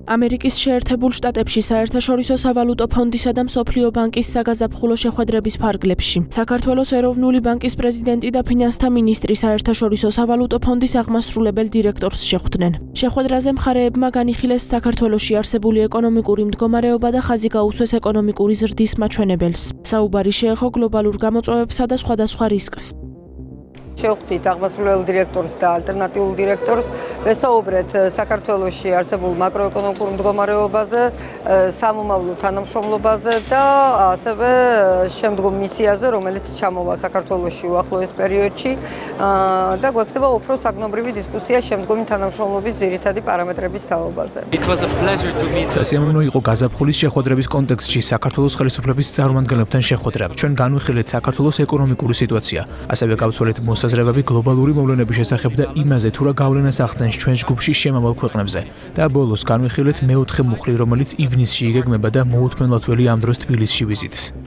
ამერიკის შეერთებულ შტატებში საერთაშორისო სავალუტო ფონდისა და მსოფლიო ბანკის საგაზაფხულო შეხვედრების ფარგლებში. საქართველოს ეროვნული ბანკის პრეზიდენტი და ფინანსთა მინისტრი საერთაშორისო სავალუტო ფონდის აღმასრულებელ დირექტორს შეხვდნენ. შეხვედრაზე მხარეებმა განიხილეს საქართველოში არსებული ეკონომიკური მდგომარეობა და ხაზი გაუსვეს ეკონომიკური ზრდის მაჩვენებელს. საუბარი შეეხო გლობალურ გამოწვევებსა და სხვადასხვა რისკს. შევხვდით აღმასრულებელ დირექტორს და ალტერნატიულ დირექტორს, ვესაუბრეთ საქართველოში არსებულ მაკროეკონომიკურ მდგომარეობაზე, სამომავლო თანამშრომლობაზე და ასევე შემდგომ მისიაზე, რომელიც ჩამოვა საქართველოში უახლოეს პერიოდში და გვექნება უფრო საგნობრივი დისკუსია შემდგომი თანამშრომლობის ძირითადი პარამეტრების თაობაზე. სასიამოვნო იყო გაზაფხულის შეხვედრების კონტექსტში საქართველოს ხელისუფლების წარმომადგენლებთან შეხვედრა. ჩვენ განვიხილეთ საქართველოს ეკონომიკური სიტუაცია, ასევე გავცვალეთ საზრებები გლობალური მოვლენების შესახებ და იმაზე თუ რა გავლენას ახდენს ჩვენ ჯგუფში შემავალ ქვეყნებზე და ბოლოს განვიხილეთ მეოთხე მუხლი, რომელიც ივნისში იგეგმება და მოუთმენლად ველი ამ დროს თბილისში ვიზიტს.